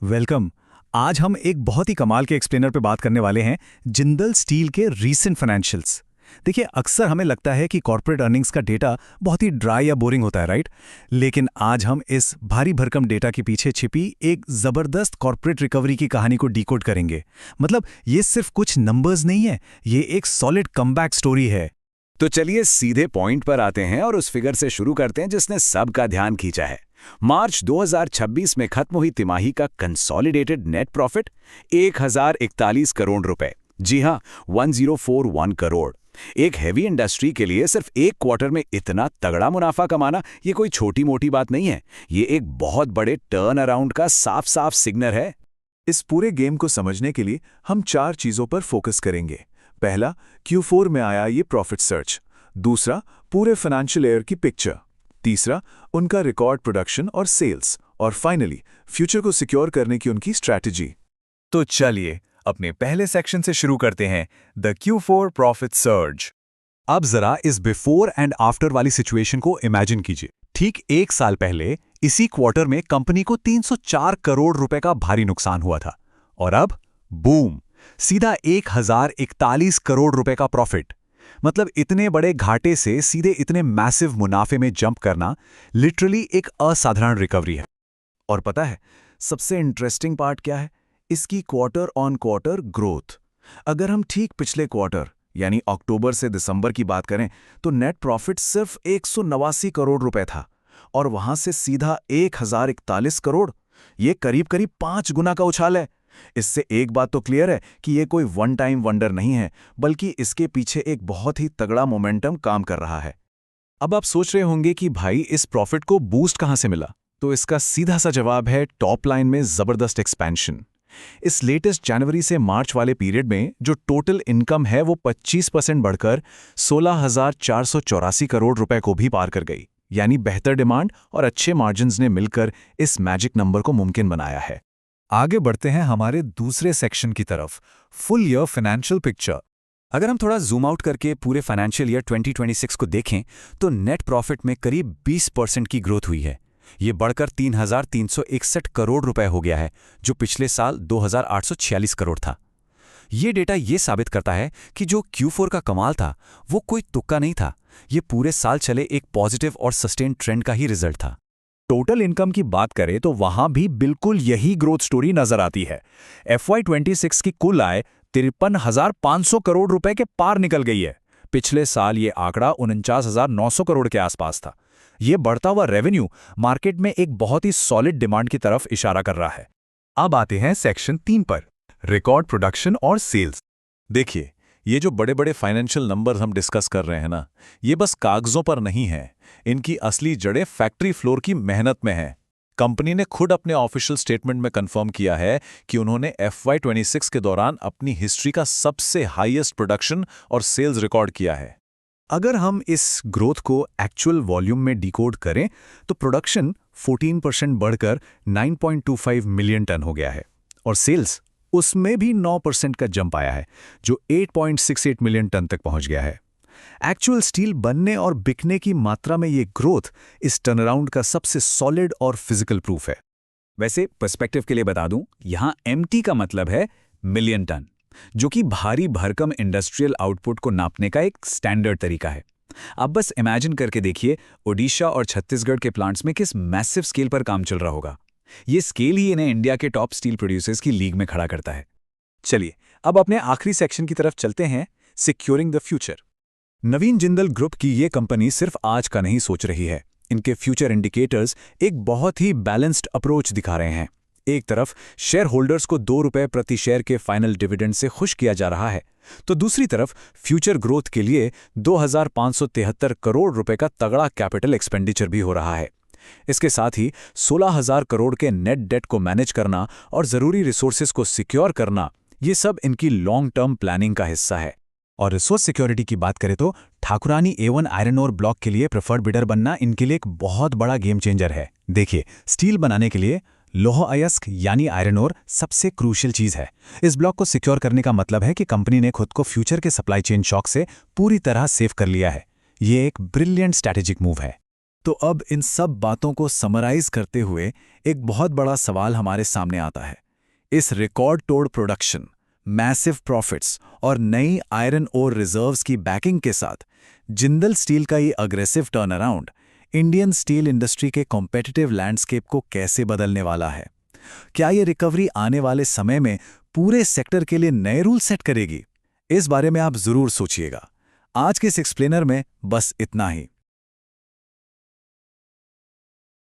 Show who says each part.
Speaker 1: Welcome. आज हम एक बहुत ही कमाल के एक्सप्लेनर पे बात करने वाले हैं, जिंदल स्टील के रीसेंट फाइनेंशियल्स। देखिए, अक्सर हमें लगता है कि कॉर्पोरेट अर्निंग्स का डेटा बहुत ही ड्राई या बोरिंग होता है, राइट? लेकिन आज हम इस भारी भरकम डेटा के पीछे छिपी एक जबरदस्त कॉर्पोरेट रिकवरी की कहानी को डिकोड करेंगे। मतलब ये सिर्फ कुछ नंबर्स नहीं है, ये एक सॉलिड कमबैक स्टोरी है।
Speaker 2: तो चलिए सीधे पॉइंट पर आते हैं और उस फिगर से शुरू करते हैं जिसने सबका ध्यान खींचा है। मार्च 2026 में खत्म हुई तिमाही का कंसोलिडेटेड नेट प्रॉफिट 1041 करोड़ रुपए। जी हां, 1041 करोड़। एक हेवी इंडस्ट्री के लिए सिर्फ एक क्वार्टर में इतना तगड़ा मुनाफा कमाना ये कोई छोटी मोटी बात नहीं है। ये एक बहुत बड़े टर्न अराउंड का साफ साफ सिग्नल है।
Speaker 3: इस पूरे गेम को समझने के लिए हम 4 चीजों पर फोकस करेंगे। पहला, Q4 में आया ये प्रॉफिट सर्च। दूसरा, पूरे फाइनेंशियल ईयर की पिक्चर। तीसरा, उनका रिकॉर्ड प्रोडक्शन और सेल्स। और फाइनली, फ्यूचर को सिक्योर करने की उनकी स्ट्रैटेजी।
Speaker 1: तो चलिए अपने पहले सेक्शन से शुरू करते हैं, द Q4 प्रॉफिट सर्ज। अब जरा इस बिफोर एंड आफ्टर वाली सिचुएशन को इमेजिन कीजिए। ठीक एक साल पहले इसी क्वार्टर में कंपनी को 304 करोड़ रुपए का भारी नुकसान हुआ था, और अब बूम, सीधा 1041 करोड़ रुपए का प्रॉफिट। मतलब इतने बड़े घाटे से सीधे इतने मैसिव मुनाफे में जंप करना लिटरली एक असाधारण रिकवरी है। और पता है सबसे इंटरेस्टिंग पार्ट क्या है? इसकी क्वार्टर ऑन क्वार्टर ग्रोथ। अगर हम ठीक पिछले क्वार्टर यानी अक्टूबर से दिसंबर की बात करें तो नेट प्रॉफिट सिर्फ 189 करोड़ रुपए था, और वहां से सीधा 1041 करोड़। ये करीब करीब 5 गुना का उछाल है। इससे एक बात तो क्लियर है कि ये कोई वन टाइम वंडर नहीं है, बल्कि इसके पीछे एक बहुत ही तगड़ा मोमेंटम काम कर रहा है। अब आप सोच रहे होंगे कि भाई इस प्रॉफिट को बूस्ट कहां से मिला? तो इसका सीधा सा जवाब है टॉप लाइन में जबरदस्त एक्सपेंशन। इस लेटेस्ट जनवरी से मार्च वाले पीरियड में जो टोटल इनकम है वो 25% बढ़कर 16,484 करोड़ रुपए को भी पार कर गई। यानी बेहतर डिमांड और अच्छे मार्जिन्स ने मिलकर इस मैजिक नंबर को मुमकिन बनाया है। आगे बढ़ते हैं हमारे दूसरे सेक्शन की तरफ, फुल ईयर फाइनेंशियल पिक्चर। अगर हम थोड़ा जूम आउट करके पूरे फाइनेंशियल ईयर 2026 को देखें तो नेट प्रॉफिट में करीब 20% की ग्रोथ हुई है। ये बढ़कर 3,361 करोड़ रुपए हो गया है, जो पिछले साल 2,846 करोड़ था। ये डेटा ये साबित करता है कि जो Q4 का कमाल था वो कोई तुक्का नहीं था, ये पूरे साल चले एक पॉजिटिव और सस्टेन ट्रेंड का ही रिजल्ट था। टोटल इनकम की बात करें तो वहां भी बिल्कुल यही ग्रोथ स्टोरी नजर आती है। FY26 की कुल आय 53,500 करोड़ रुपए के पार निकल गई है। पिछले साल ये आंकड़ा 49,900 करोड़ के आसपास था। ये बढ़ता हुआ रेवेन्यू मार्केट में एक बहुत ही सॉलिड डिमांड की तरफ इशारा कर रहा है। अब आते हैं सेक्शन 3 पर, रिकॉर्ड प्रोडक्शन और सेल्स। देखिए, ये जो बड़े बड़े फाइनेंशियल नंबर्स हम डिस्कस कर रहे हैं ना, ये बस कागजों पर नहीं है। इनकी असली जड़ें फैक्ट्री फ्लोर की मेहनत में हैं। कंपनी ने खुद अपने ऑफिशियल स्टेटमेंट में कंफर्म किया है कि उन्होंने FY26 के दौरान अपनी हिस्ट्री का सबसे हाईएस्ट प्रोडक्शन और सेल्स रिकॉर्ड किया है। अगर हम इस ग्रोथ को एक्चुअल वॉल्यूम में डिकोड करें तो प्रोडक्शन 14% बढ़कर 9.25 मिलियन टन हो गया है, और सेल्स उसमें भी 9% का जंप आया है, जो 8.68 मिलियन टन तक पहुंच गया है। एक्चुअल स्टील बनने और बिकने की मात्रा में ये ग्रोथ इस टर्नअराउंड का सबसे सॉलिड और फिजिकल प्रूफ है।
Speaker 2: वैसे पर्सपेक्टिव के लिए बता दूं, यहां MT का मतलब है मिलियन टन, जो कि भारी भरकम इंडस्ट्रियल आउटपुट को नापने का एक स्टैंडर्ड तरीका है। अब बस इमेजिन करके देखिए, ओडिशा और छत्तीसगढ़ के प्लांट्स में किस मैसिव स्केल पर काम चल रहा होगा। ये स्केल ही इन्हें इंडिया के टॉप स्टील प्रोड्यूसर्स की लीग में खड़ा करता है।
Speaker 1: चलिए अब अपने आखिरी सेक्शन की तरफ चलते हैं, securing the future. Naveen Jindal group की ये कंपनी सिर्फ आज का नहीं सोच रही है। इनके फ्यूचर इंडिकेटर्स एक बहुत ही बैलेंस्ड अप्रोच दिखा रहे हैं। एक तरफ शेयर होल्डर्स को 2 रुपए प्रति शेयर के फाइनल डिविडेंड से खुश किया जा रहा है, तो दूसरी तरफ फ्यूचर ग्रोथ के लिए 2,573 करोड़ रुपए का तगड़ा कैपिटल एक्सपेंडिचर भी हो रहा है। इसके साथ ही 16,000 करोड़ के नेट डेट को मैनेज करना और जरूरी रिसोर्सेज को सिक्योर करना, ये सब इनकी लॉन्ग टर्म प्लानिंग का हिस्सा है। और रिसोर्स सिक्योरिटी की बात करें तो Thakurani A1 iron ore block के लिए प्रेफर्ड बिडर बनना इनके लिए एक बहुत बड़ा गेम चेंजर है। देखिए, स्टील बनाने के लिए लौह अयस्क यानी आयरन ओर सबसे क्रूशियल चीज है। इस ब्लॉक को सिक्योर करने का मतलब है कि कंपनी ने खुद को फ्यूचर के सप्लाई चेन शॉक से पूरी तरह सेफ कर लिया है। ये एक ब्रिलियंट स्ट्रैटेजिक मूव है। तो अब इन सब बातों को समराइज करते हुए एक बहुत बड़ा सवाल हमारे सामने आता है। इस रिकॉर्ड तोड़ प्रोडक्शन, मैसिव प्रॉफिट्स और नई आयरन ओर रिजर्व्स की बैकिंग के साथ जिंदल स्टील का ये aggressive turn around Indian steel industry के कॉम्पिटिटिव लैंडस्केप को कैसे बदलने वाला है? क्या ये रिकवरी आने वाले समय में पूरे सेक्टर के लिए नए रूल सेट करेगी? इस बारे में आप जरूर सोचिएगा। आज के इस एक्सप्लेनर में बस इतना ही।